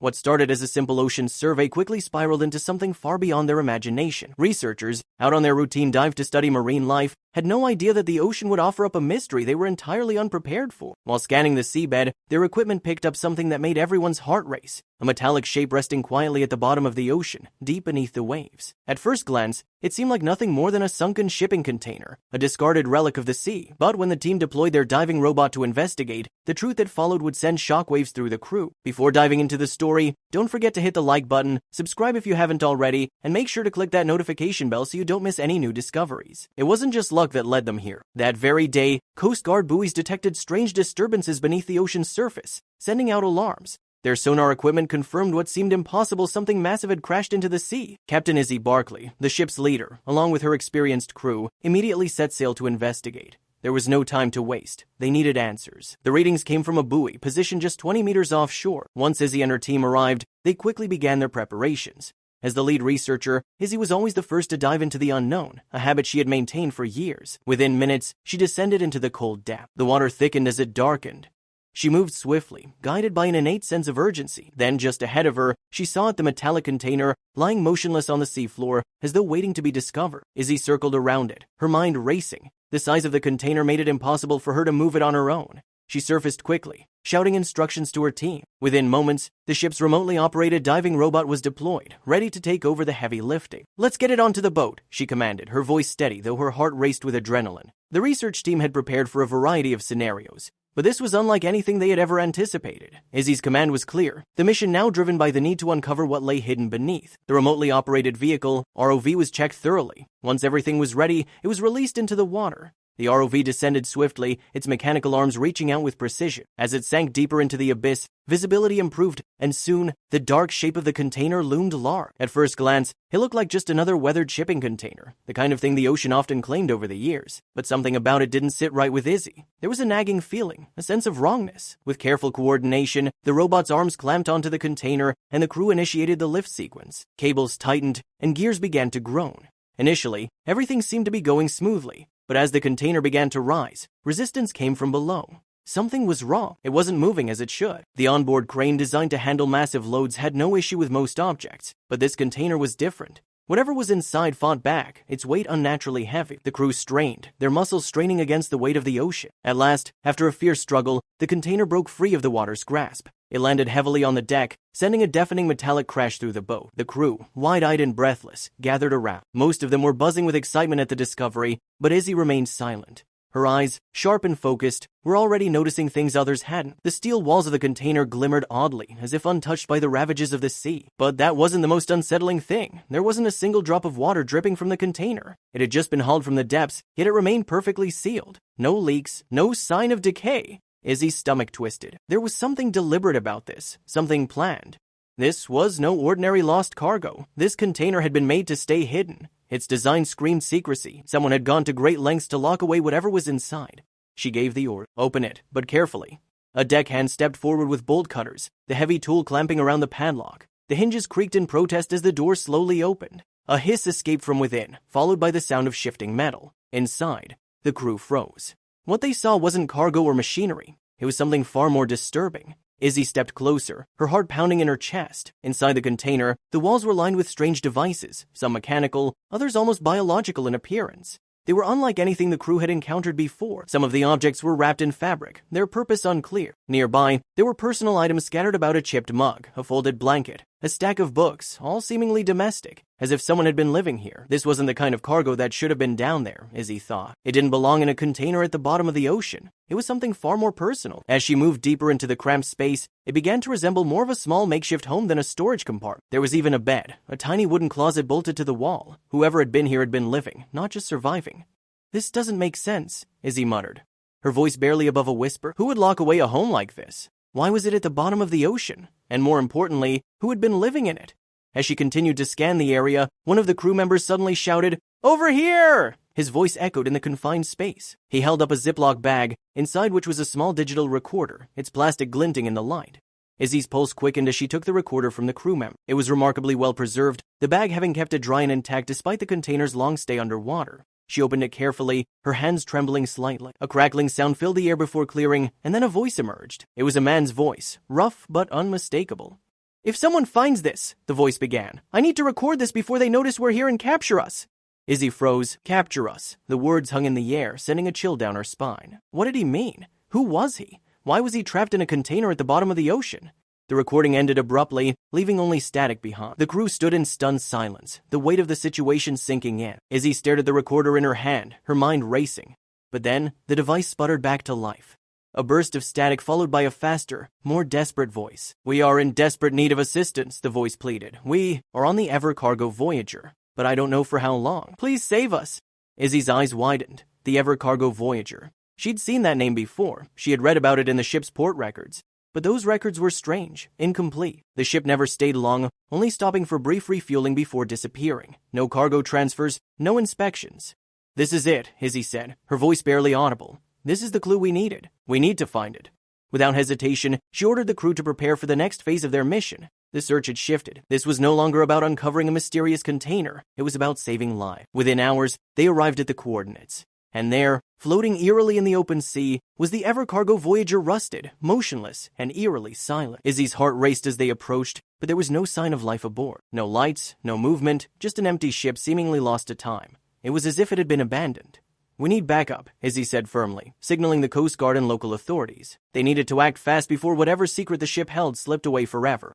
What started as a simple ocean survey quickly spiraled into something far beyond their imagination. Researchers, out on their routine dive to study marine life, had no idea that the ocean would offer up a mystery they were entirely unprepared for. While scanning the seabed, their equipment picked up something that made everyone's heart race. A metallic shape resting quietly at the bottom of the ocean, deep beneath the waves. At first glance, it seemed like nothing more than a sunken shipping container, a discarded relic of the sea. But when the team deployed their diving robot to investigate, the truth that followed would send shockwaves through the crew. Before diving into the story, don't forget to hit the like button, subscribe if you haven't already, and make sure to click that notification bell so you don't miss any new discoveries. It wasn't just luck that led them here. That very day, Coast Guard buoys detected strange disturbances beneath the ocean's surface, sending out alarms. Their sonar equipment confirmed what seemed impossible: something massive had crashed into the sea. Captain Izzy Barkley, the ship's leader, along with her experienced crew, immediately set sail to investigate. There was no time to waste. They needed answers. The readings came from a buoy positioned just 20 meters offshore. Once Izzy and her team arrived, they quickly began their preparations. As the lead researcher, Izzy was always the first to dive into the unknown, a habit she had maintained for years. Within minutes, she descended into the cold depth. The water thickened as it darkened. She moved swiftly, guided by an innate sense of urgency. Then, just ahead of her, she saw the metallic container lying motionless on the seafloor, as though waiting to be discovered. Izzy circled around it, her mind racing. The size of the container made it impossible for her to move it on her own. She surfaced quickly, shouting instructions to her team. Within moments, the ship's remotely operated diving robot was deployed, ready to take over the heavy lifting. "Let's get it onto the boat," she commanded, her voice steady, though her heart raced with adrenaline. The research team had prepared for a variety of scenarios, but this was unlike anything they had ever anticipated. Izzy's command was clear, the mission now driven by the need to uncover what lay hidden beneath. The remotely operated vehicle, ROV, was checked thoroughly. Once everything was ready, it was released into the water. The ROV descended swiftly, its mechanical arms reaching out with precision. As it sank deeper into the abyss, visibility improved, and soon, the dark shape of the container loomed large. At first glance, it looked like just another weathered shipping container, the kind of thing the ocean often claimed over the years. But something about it didn't sit right with Izzy. There was a nagging feeling, a sense of wrongness. With careful coordination, the robot's arms clamped onto the container, and the crew initiated the lift sequence. Cables tightened, and gears began to groan. Initially, everything seemed to be going smoothly. But as the container began to rise, resistance came from below. Something was wrong. It wasn't moving as it should. The onboard crane designed to handle massive loads had no issue with most objects, but this container was different. Whatever was inside fought back, its weight unnaturally heavy. The crew strained, their muscles straining against the weight of the ocean. At last, after a fierce struggle, the container broke free of the water's grasp. It landed heavily on the deck, sending a deafening metallic crash through the boat. The crew, wide-eyed and breathless, gathered around. Most of them were buzzing with excitement at the discovery, but Izzy remained silent. Her eyes, sharp and focused, were already noticing things others hadn't. The steel walls of the container glimmered oddly, as if untouched by the ravages of the sea. But that wasn't the most unsettling thing. There wasn't a single drop of water dripping from the container. It had just been hauled from the depths, yet it remained perfectly sealed. No leaks, no sign of decay. Izzy's stomach twisted. There was something deliberate about this, something planned. This was no ordinary lost cargo. This container had been made to stay hidden. Its design screamed secrecy. Someone had gone to great lengths to lock away whatever was inside. She gave the order. "Open it, but carefully." A deckhand stepped forward with bolt cutters, the heavy tool clamping around the padlock. The hinges creaked in protest as the door slowly opened. A hiss escaped from within, followed by the sound of shifting metal. Inside, the crew froze. What they saw wasn't cargo or machinery. It was something far more disturbing. Izzy stepped closer, her heart pounding in her chest. Inside the container, the walls were lined with strange devices, some mechanical, others almost biological in appearance. They were unlike anything the crew had encountered before. Some of the objects were wrapped in fabric, their purpose unclear. Nearby, there were personal items scattered about: a chipped mug, a folded blanket, a stack of books, all seemingly domestic, as if someone had been living here. This wasn't the kind of cargo that should have been down there, Izzy thought. It didn't belong in a container at the bottom of the ocean. It was something far more personal. As she moved deeper into the cramped space, it began to resemble more of a small makeshift home than a storage compartment. There was even a bed, a tiny wooden closet bolted to the wall. Whoever had been here had been living, not just surviving. "This doesn't make sense," Izzy muttered, her voice barely above a whisper. Who would lock away a home like this? Why was it at the bottom of the ocean? And more importantly, who had been living in it? As she continued to scan the area, one of the crew members suddenly shouted, "Over here!" His voice echoed in the confined space. He held up a Ziploc bag, inside which was a small digital recorder, its plastic glinting in the light. Izzy's pulse quickened as she took the recorder from the crew member. It was remarkably well preserved, the bag having kept it dry and intact despite the container's long stay underwater. She opened it carefully, her hands trembling slightly. A crackling sound filled the air before clearing, and then a voice emerged. It was a man's voice, rough but unmistakable. If someone finds this, the voice began, I need to record this before they notice we're here and capture us. Izzy froze. Capture us. The words hung in the air, sending a chill down her spine. What did he mean? Who was he? Why was he trapped in a container at the bottom of the ocean? The recording ended abruptly, leaving only static behind. The crew stood in stunned silence, the weight of the situation sinking in. Izzy stared at the recorder in her hand, her mind racing. But then, the device sputtered back to life. A burst of static followed by a faster, more desperate voice. We are in desperate need of assistance, the voice pleaded. We are on the Ever Cargo Voyager, but I don't know for how long. Please save us. Izzy's eyes widened. The Ever Cargo Voyager. She'd seen that name before. She had read about it in the ship's port records. But those records were strange, incomplete. The ship never stayed long, only stopping for brief refueling before disappearing. No cargo transfers, no inspections. This is it, Izzy said, her voice barely audible. This is the clue we needed. We need to find it. Without hesitation, she ordered the crew to prepare for the next phase of their mission. The search had shifted. This was no longer about uncovering a mysterious container. It was about saving lives. Within hours, they arrived at the coordinates. And there, floating eerily in the open sea, was the Ever Cargo Voyager, rusted, motionless, and eerily silent. Izzy's heart raced as they approached, but there was no sign of life aboard. No lights, no movement, just an empty ship seemingly lost to time. It was as if it had been abandoned. We need backup, Izzy said firmly, signaling the Coast Guard and local authorities. They needed to act fast before whatever secret the ship held slipped away forever.